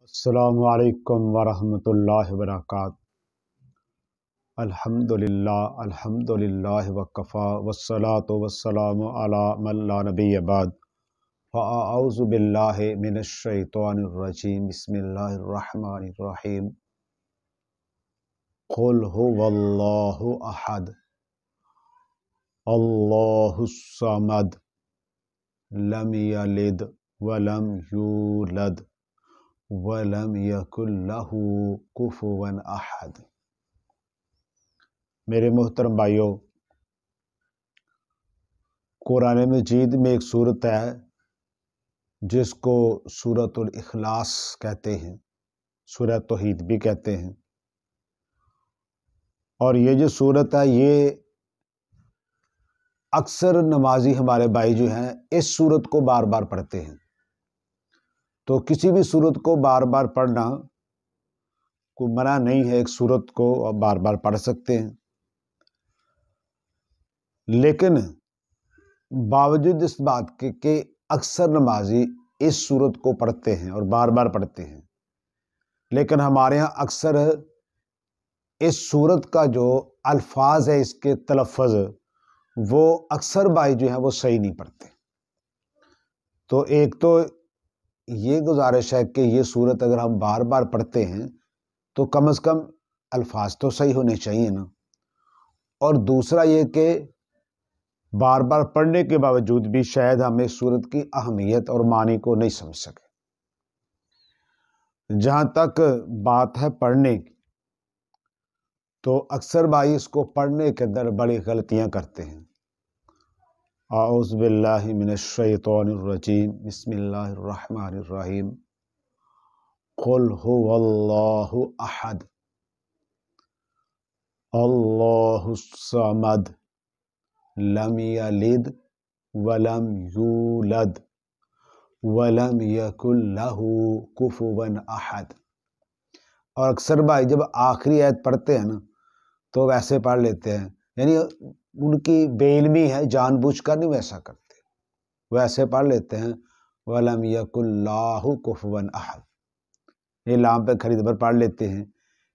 السلام علیکم ورحمۃ اللہ وبرکاتہ۔ الحمدللہ وکفا والصلاة والسلام علی من لا نبی بعد، فاعوذ باللہ من الشیطان الرجیم، بسم اللہ الرحمن الرحیم۔ قل هو اللہ احد اللہ الصمد لم یلد ولم یولد وَلَمْ يَكُنْ لَهُ كُفُوًا أَحَدٌ۔ میرے محترم بھائیوں، قرآن مجید میں ایک سورت ہے جس کو سورۃ الاخلاص کہتے ہیں، سورہ توحید بھی کہتے ہیں، اور یہ جو سورت ہے یہ اکثر نمازی ہمارے بھائی جو ہیں اس سورت کو بار بار پڑھتے ہیں۔ تو کسی بھی سورت کو بار بار پڑھنا کوئی منع نہیں ہے، ایک سورت کو بار بار پڑھ سکتے ہیں، لیکن باوجود اس بات کے کہ اکثر نمازی اس سورت کو پڑھتے ہیں اور بار بار پڑھتے ہیں، لیکن ہمارے ہاں اکثر اس سورت کا جو الفاظ ہے، اس کے تلفظ، وہ اکثر بھائی جو ہیں وہ صحیح نہیں پڑھتے۔ تو ایک تو یہ گزارش ہے کہ یہ سورت اگر ہم بار بار پڑھتے ہیں تو کم از کم الفاظ تو صحیح ہونے چاہیے نا، اور دوسرا یہ کہ بار بار پڑھنے کے باوجود بھی شاید ہم اس سورت کی اہمیت اور معنی کو نہیں سمجھ سکے۔ جہاں تک بات ہے پڑھنے کی، تو اکثر بھائی اس کو پڑھنے کے اندر بڑی غلطیاں کرتے ہیں۔ اعوذ باللہ من الشیطان الرجیم، بسم اللہ الرحمن الرحیم۔ قل هو اللہ احد اللہ الصمد لم یلد ولم یولد ولم یکن لہ کفوا احد۔ اور اکثر بھائی جب آخری آیت پڑھتے ہیں نا تو ویسے پڑھ لیتے ہیں، یعنی ان کی بے علمی ہے، جان بوجھ کر نہیں ویسا کرتے، ویسے پڑھ لیتے ہیں وَلَمْ يَكُنْ لَهُ كُفُوًا أَحَدٌ، یہ لام پہ کھڑی زبر پڑھ لیتے ہیں،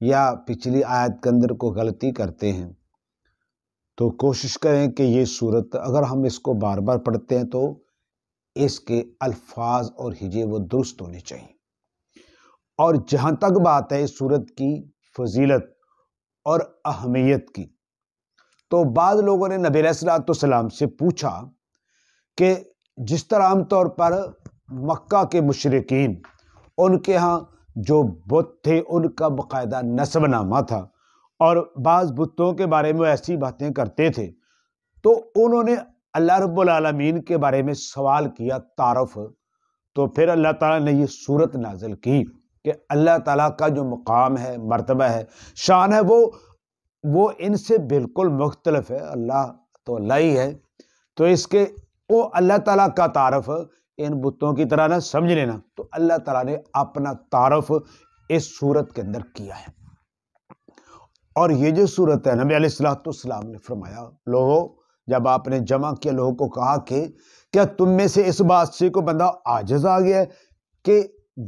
یا پچھلی آیت کے اندر کو غلطی کرتے ہیں۔ تو کوشش کریں کہ یہ سورت اگر ہم اس کو بار بار پڑھتے ہیں تو اس کے الفاظ اور ہجے وہ درست ہونے چاہیے۔ اور جہاں تک بات ہے اس سورت کی فضیلت اور اہمیت کی، تو بعض لوگوں نے نبی علیہ الصلوۃ والسلام سے پوچھا کہ جس طرح عام طور پر مکہ کے مشرکین، ان کے ہاں جو بت تھے ان کا باقاعدہ نسب نامہ تھا، اور بعض بتوں کے بارے میں ایسی باتیں کرتے تھے، تو انہوں نے اللہ رب العالمین کے بارے میں سوال کیا، تعارف، تو پھر اللہ تعالیٰ نے یہ سورت نازل کی کہ اللہ تعالیٰ کا جو مقام ہے، مرتبہ ہے، شان ہے، وہ ان سے بالکل مختلف ہے۔ اللہ تو اللہ ہی ہے، تو اس کے وہ اللہ تعالیٰ کا تعارف ان بتوں کی طرح نہ سمجھ لینا۔ تو اللہ تعالیٰ نے اپنا تعارف اس سورت کے اندر کیا ہے، اور یہ جو سورت ہے نبی علیہ الصلوۃ والسلام نے فرمایا، لوگوں، جب آپ نے جمع کیا لوگوں کو کہا کہ کیا تم میں سے اس بات سے کوئی بندہ عاجز آ گیا ہے کہ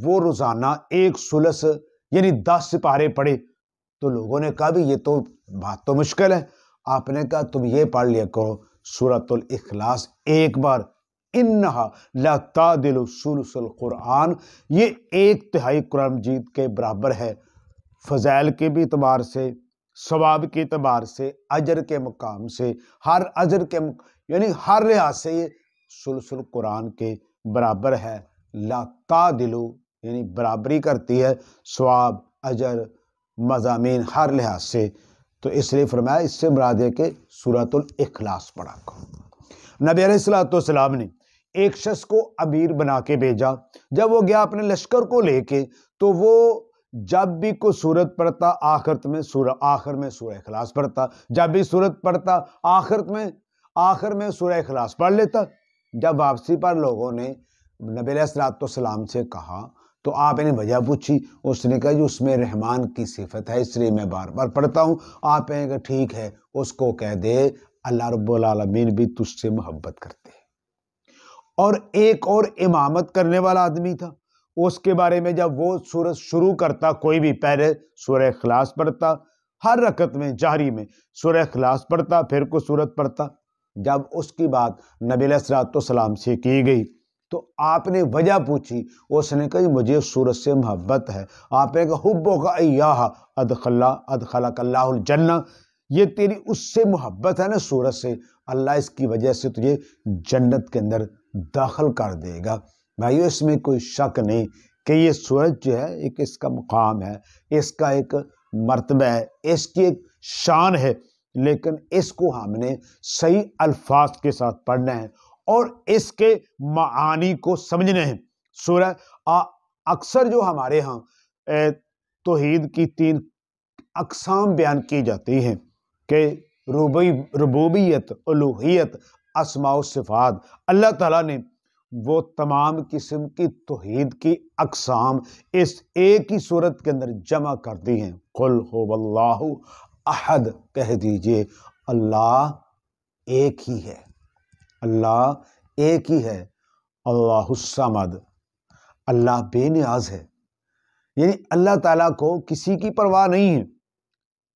وہ روزانہ ایک ثلث یعنی 10 سپارے پڑھے؟ تو لوگوں نے کہا بھی یہ تو بات تو مشکل ہے۔ آپ نے کہا تم یہ پڑھ لیا کرو سورۃ الاخلاص ایک بار، انہا لا تعدل ثلث القرآن، یہ 1/3 قرآن مجید کے برابر ہے، فضائل کے بھی اعتبار سے، ثواب کے اعتبار سے، اجر کے مقام سے، ہر اجر کے یعنی ہر لحاظ سے یہ ثلث القرآن کے برابر ہے۔ لا تعدل یعنی برابری کرتی ہے، ثواب، اجر، مضامین، ہر لحاظ سے۔ تو اس لیے فرمایا اس سے مراد ہے کہ سورۃ الاخلاص پڑھا کرو۔ نبی علیہ الصلوۃ والسلام نے ایک شخص کو امیر بنا کے بھیجا، جب وہ گیا اپنے لشکر کو لے کے، تو وہ جب بھی کوئی سورت پڑھتا آخر میں سورہ اخلاص پڑھتا، جب بھی سورت پڑھتا آخر میں سورہ اخلاص پڑھ لیتا۔ جب واپسی پر لوگوں نے نبی علیہ الصلوۃ والسلام سے کہا تو آپ نے وجہ پوچھی، اس نے کہا جی اس میں رحمان کی صفت ہے اس لیے میں بار بار پڑھتا ہوں۔ آپ نے کہا ٹھیک ہے، اس کو کہہ دے اللہ رب العالمین بھی تجھ سے محبت کرتے ہیں۔ اور ایک اور امامت کرنے والا آدمی تھا، اس کے بارے میں جب وہ سورت شروع کرتا کوئی بھی پہلے سورہ اخلاص پڑھتا، ہر رکعت میں جہری میں سورہ اخلاص پڑھتا، پھر کوئی سورت پڑھتا۔ جب اس کی بات نبی علیہ الصلوۃ والسلام سے کی گئی تو آپ نے وجہ پوچھی، اس نے کہا مجھے اس سورت سے محبت ہے۔ آپ نے کہا حبک ایہا ادخلک اللہ الجنہ، یہ تیری اس سے محبت ہے نا سورت سے، اللہ اس کی وجہ سے تجھے جنت کے اندر داخل کر دے گا۔ بھائیو اس میں کوئی شک نہیں کہ یہ سورت جو ہے ایک اس کا مقام ہے، اس کا ایک مرتبہ ہے، اس کی ایک شان ہے، لیکن اس کو ہم نے صحیح الفاظ کے ساتھ پڑھنا ہے اور اس کے معانی کو سمجھنا ہے۔ سورہ اکثر جو ہمارے ہاں توحید کی 3 اقسام بیان کی جاتی ہیں کہ ربوبیت، الوہیت، اسماء و صفات، اللہ تعالیٰ نے وہ تمام قسم کی توحید کی اقسام اس ایک ہی صورت کے اندر جمع کر دی ہیں۔ قل هو اللہ احد، کہہ دیجئے اللہ ایک ہی ہے، اللہ ایک ہی ہے، اللہ الصمد، اللہ بے نیاز ہے، یعنی اللہ تعالیٰ کو کسی کی پرواہ نہیں ہے۔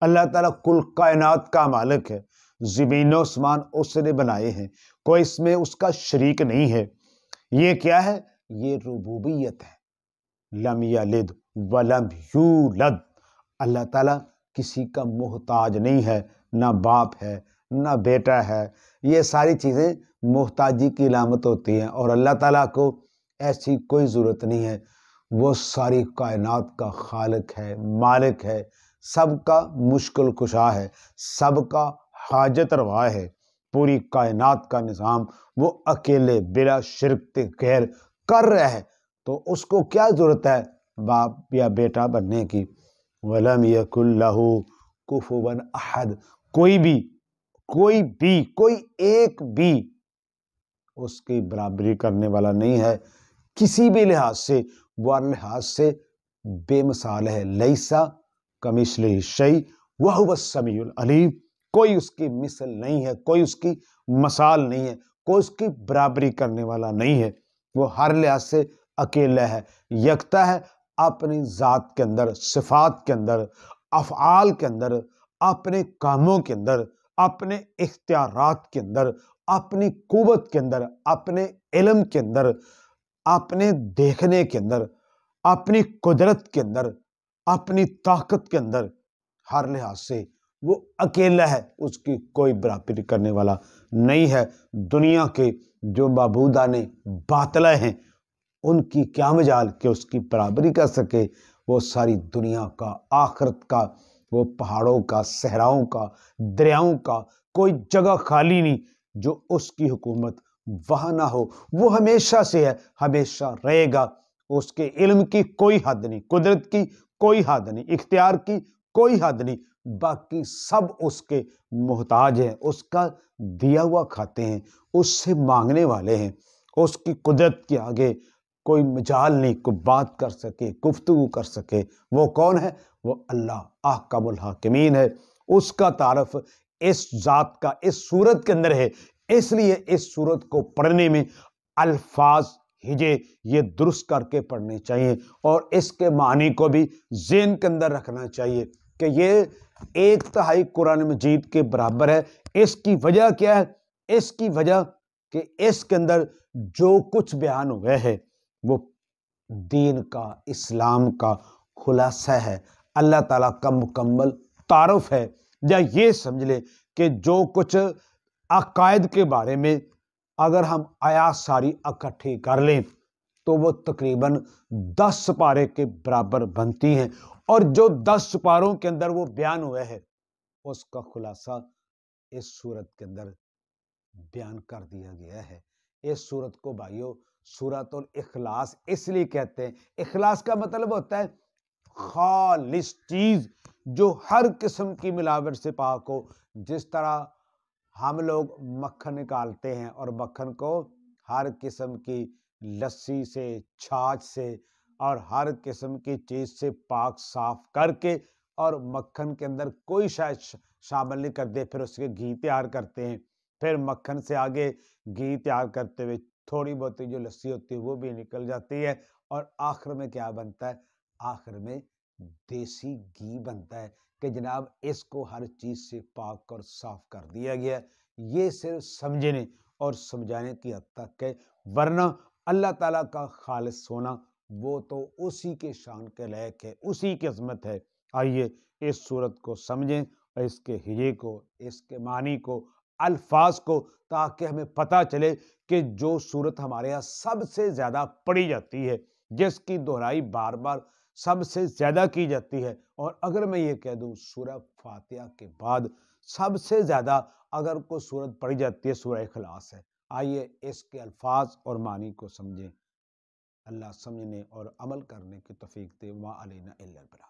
اللہ تعالیٰ کل کائنات کا مالک ہے، زمین و آسمان اس نے بنائے ہیں، کوئی اس میں اس کا شریک نہیں ہے۔ یہ کیا ہے؟ یہ ربوبیت ہے۔ لم یلد ولم یولد، اللہ تعالیٰ کسی کا محتاج نہیں ہے، نہ باپ ہے نہ بیٹا ہے۔ یہ ساری چیزیں محتاجی کی علامت ہوتی ہیں، اور اللہ تعالیٰ کو ایسی کوئی ضرورت نہیں ہے۔ وہ ساری کائنات کا خالق ہے، مالک ہے، سب کا مشکل کشا ہے، سب کا حاجت روا ہے۔ پوری کائنات کا نظام وہ اکیلے بلا شرک غیر کر رہا ہے، تو اس کو کیا ضرورت ہے باپ یا بیٹا بننے کی؟ وَلَمْ يَكُنْ لَهُ كُفُوًا أَحَدٌ، کوئی ایک بھی اس کی برابری کرنے والا نہیں ہے کسی بھی لحاظ سے، وہ ہر لحاظ سے بے مثال ہے۔ لیسا کمثلہ شیء وہو السمیع العلیم، کوئی اس کی مثل نہیں ہے، کوئی اس کی مثال نہیں ہے، کوئی اس کی برابری کرنے والا نہیں ہے۔ وہ ہر لحاظ سے اکیلا ہے، یکتا ہے، اپنی ذات کے اندر، صفات کے اندر، افعال کے اندر، اپنے کاموں کے اندر، اپنے اختیارات کے اندر، اپنی قوت کے اندر، اپنے علم کے اندر، اپنے دیکھنے کے اندر، اپنی قدرت کے اندر، اپنی طاقت کے اندر، ہر لحاظ سے وہ اکیلا ہے، اس کی کوئی برابری کرنے والا نہیں ہے۔ دنیا کے جو معبودان باطلہ ہیں ان کی کیا مجال کہ اس کی برابری کر سکے؟ وہ ساری دنیا کا، آخرت کا، وہ پہاڑوں کا، صحراؤں کا، دریاؤں کا کوئی جگہ خالی نہیں جو اس کی حکومت وہاں نہ ہو۔ وہ ہمیشہ سے ہے، ہمیشہ رہے گا۔ اس کے علم کی کوئی حد نہیں، قدرت کی کوئی حد نہیں، اختیار کی کوئی حد نہیں، باقی سب اس کے محتاج ہیں، اس کا دیا ہوا کھاتے ہیں، اس سے مانگنے والے ہیں۔ اس کی قدرت کے آگے کوئی مجال نہیں، کوئی بات کر سکے، گفتگو کر سکے۔ وہ کون ہے؟ وہ اللہ احکم الحاکمین ہے۔ اس کا تعارف اس ذات کا اس صورت کے اندر ہے، اس لیے اس صورت کو پڑھنے میں الفاظ ہجے یہ درست کر کے پڑھنے چاہیے، اور اس کے معنی کو بھی ذہن کے اندر رکھنا چاہیے کہ یہ 1/3 قرآن مجید کے برابر ہے۔ اس کی وجہ کیا ہے؟ اس کی وجہ کہ اس کے اندر جو کچھ بیان ہوئے ہے وہ دین کا، اسلام کا خلاصہ ہے، اللہ تعالیٰ کا مکمل تعارف ہے۔ یا یہ سمجھ لے کہ جو کچھ عقائد کے بارے میں اگر ہم آیات ساری اکٹھی کر لیں تو وہ تقریباً 10 سپارے کے برابر بنتی ہیں، اور جو 10 سپاروں کے اندر وہ بیان ہوئے ہے اس کا خلاصہ اس صورت کے اندر بیان کر دیا گیا ہے۔ اس صورت کو بھائیو سورۃ الاخلاص اس لیے کہتے ہیں۔ اخلاص کا مطلب ہوتا ہے خالص چیز جو ہر قسم کی ملاوٹ سے پاک ہو۔ جس طرح ہم لوگ مکھن نکالتے ہیں اور مکھن کو ہر قسم کی لسی سے، چھاچھ سے اور ہر قسم کی چیز سے پاک صاف کر کے، اور مکھن کے اندر کوئی شاید شامل نہیں کرتے، پھر اس کے گھی تیار کرتے ہیں، پھر مکھن سے آگے گھی تیار کرتے ہوئے تھوڑی بہت جو لسی ہوتی ہے وہ بھی نکل جاتی ہے، اور آخر میں کیا بنتا ہے؟ آخر میں دیسی گھی بنتا ہے کہ جناب اس کو ہر چیز سے پاک اور صاف کر دیا گیا. یہ صرف سمجھنے اور سمجھانے کی حد تک ہے، ورنہ اللہ تعالیٰ کا خالص ہونا وہ تو اسی کے شان کے لائق ہے، اسی کی عظمت ہے. آئیے اس صورت کو سمجھیں اور اس کے ہجے کو، اس کے معنی کو، الفاظ کو، تاکہ ہمیں پتہ چلے کہ جو صورت ہمارے یہاں سب سے زیادہ پڑھی جاتی ہے، جس کی دہرائی بار بار سب سے زیادہ کی جاتی ہے، اور اگر میں یہ کہہ دوں سورہ فاتحہ کے بعد سب سے زیادہ اگر کوئی صورت پڑھی جاتی ہے سورہ اخلاص ہے. آئیے اس کے الفاظ اور معنی کو سمجھیں. اللہ سمجھنے اور عمل کرنے کی توفیق دے. وما علینا الا البلاغ.